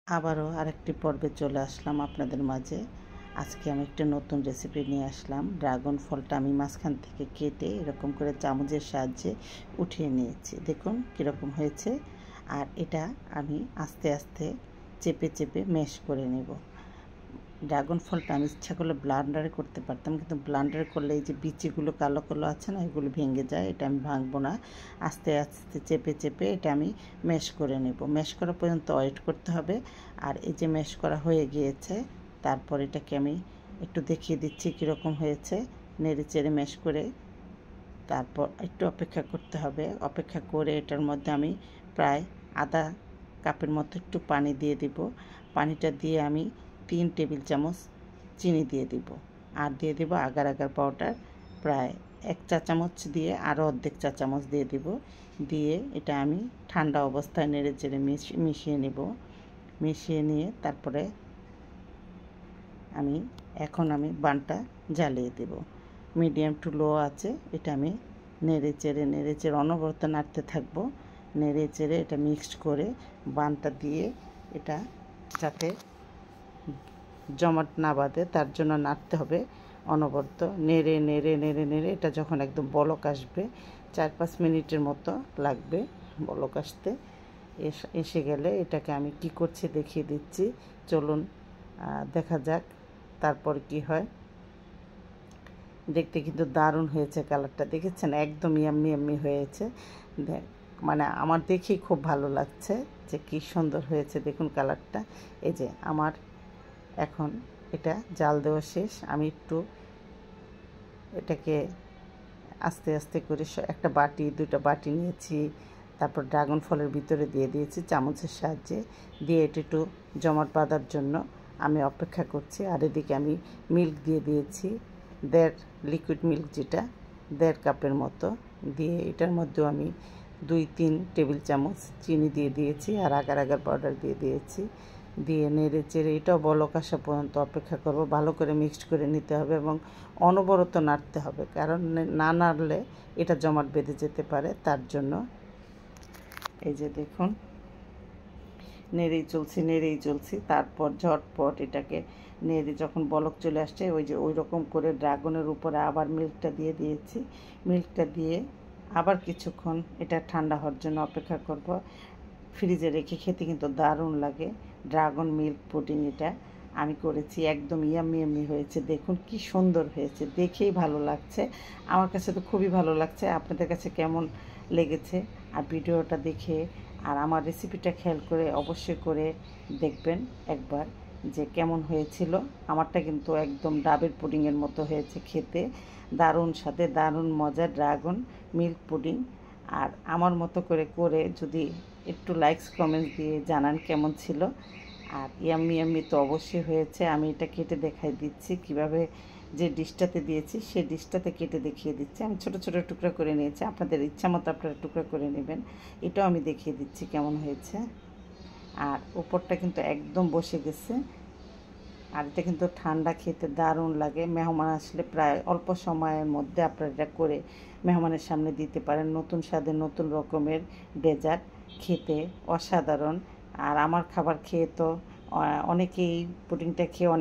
আবারও আরেকটি পর্বে চলে আসলাম আপনাদের মাঝে। আজকে আমি একটা নতুন রেসিপি নিয়ে আসলাম। ড্রাগন ফলটা আমি মাঝখান থেকে কেটে এরকম করে চামচের সাহায্যে উঠিয়ে নিয়েছি। দেখুন কীরকম হয়েছে। আর এটা আমি আস্তে আস্তে চেপে চেপে ম্যাশ করে নেব। ড্রাগন ফলটা আমি ইচ্ছা করলে ব্লান্ডারে করতে পারতাম, কিন্তু ব্লান্ডারে করলে এই যে বিচিগুলো কালো কালো আছে না, এগুলো ভেঙে যায়। এটা আমি ভাঙবো না। আস্তে আস্তে চেপে চেপে এটা আমি ম্যাশ করে নেব। ম্যাশ করা পর্যন্ত ওয়েট করতে হবে। আর এই যে ম্যাশ করা হয়ে গিয়েছে, তারপর এটাকে আমি একটু দেখিয়ে দিচ্ছি কীরকম হয়েছে। নেড়ে চেড়ে ম্যাশ করে তারপর একটু অপেক্ষা করতে হবে। অপেক্ষা করে এটার মধ্যে আমি প্রায় আধা কাপের মতো একটু পানি দিয়ে দিব। পানিটা দিয়ে আমি 3 টেবিল চামচ চিনি দিয়ে দিব। আর দিয়ে দেব আগার আগার পাউডার প্রায় 1 চা চামচ দিয়ে আরও অর্ধেক চা চামচ দিয়ে দিব। দিয়ে এটা আমি ঠান্ডা অবস্থায় নেড়ে চেড়ে মিশিয়ে নেব। মিশিয়ে নিয়ে তারপরে এখন আমি বানটা জ্বালিয়ে দেব। মিডিয়াম টু লো আছে। এটা আমি নেড়ে চেড়ে অনবরত নাড়তে থাকবো। নেড়ে চেড়ে এটা মিক্সড করে বানটা দিয়ে এটা যাতে জমাট না বাঁধে তার জন্য নাড়তে হবে অনবরত। নেড়ে এটা যখন একদম বলক আসবে, 4-5 মিনিটের মতো লাগবে বলক আসতে। এসে গেলে এটাকে আমি কি করছি দেখিয়ে দিচ্ছি। চলুন দেখা যাক তারপর কি হয়। দেখতে কিন্তু দারুণ হয়েছে। কালারটা দেখেছেন, একদম ইয়াম্মি হয়েছে। মানে আমার দেখেই খুব ভালো লাগছে যে কি সুন্দর হয়েছে। দেখুন কালারটা। এই যে আমার এখন এটা জাল দেওয়া শেষ। আমি একটু এটাকে আস্তে আস্তে করে একটা বাটি 2টা বাটি নিয়েছি। তারপর ড্রাগন ফলের ভিতরে দিয়ে দিয়েছি চামচের সাহায্যে। দিয়ে এটা একটু জমাট বাঁধার জন্য আমি অপেক্ষা করছি। আর এদিকে আমি মিল্ক দিয়ে দিয়েছি, লিকুইড মিল্ক যেটা 1.5 কাপের মতো। দিয়ে এটার মধ্যেও আমি 2-3 টেবিল চামচ চিনি দিয়ে দিয়েছি আর আগার আগার পাউডার দিয়ে দিয়েছি। দিয়ে নেড়ে চেড়ে এটাও বলক আসা পর্যন্ত অপেক্ষা করব। ভালো করে মিক্সড করে নিতে হবে এবং অনবরত নাড়তে হবে, কারণ না নাড়লে এটা জমাট বেঁধে যেতে পারে। তার জন্য এই যে দেখুন নেড়েই চলছি। তারপর ঝটপট এটাকে নেড়ে যখন বলক চলে আসছে, ওই রকম করে ড্রাগনের উপরে আবার মিল্কটা দিয়ে দিয়েছি। মিল্কটা দিয়ে আবার কিছুক্ষণ এটা ঠান্ডা হওয়ার জন্য অপেক্ষা করব। ফ্রিজে রেখে খেতে কিন্তু দারুণ লাগে। ড্রাগন মিল্ক পুডিং এটা আমি করেছি, একদম ইয়াম্মি হয়েছে। দেখুন কি সুন্দর হয়েছে, দেখেই ভালো লাগছে। আমার কাছে তো খুবই ভালো লাগছে। আপনাদের কাছে কেমন লেগেছে? আর ভিডিওটা দেখে আর আমার রেসিপিটা খেয়াল করে অবশ্যই করে দেখবেন একবার যে কেমন হয়েছিল। আমারটা কিন্তু একদম ডাবের পুডিংয়ের মতো হয়েছে খেতে। দারুণ স্বাদে, দারুণ মজা ড্রাগন মিল্ক পুডিং। আর আমার মতো করে যদি একটু লাইকস কমেন্টস দিয়ে জানান কেমন ছিল। আর ইয়াম্মি তো অবশ্যই হয়েছে। আমি এটা কেটে দেখাই দিচ্ছি কিভাবে, যে ডিশটাতে দিয়েছি সেই ডিশটাতে কেটে দেখিয়ে দিচ্ছি। আমি ছোট ছোট টুকরা করে নিয়েছি, আপনাদের ইচ্ছা মতো আপনারা টুকরা করে নেবেন। এটাও আমি দেখিয়ে দিচ্ছি কেমন হয়েছে। আর উপরটা কিন্তু একদম বসে গেছে। আর এটা কিন্তু ঠান্ডা খেতে দারুণ লাগে। মেহমান আসলে প্রায় অল্প সময়ের মধ্যে আপনারা এটা করে মেহমানের সামনে দিতে পারেন। নতুন স্বাদের নতুন রকমের ডেজার্ট, খেতে অসাধারণ। আর আমার খাবার খেয়ে তো অনেকেই পুডিংটা খেয়ে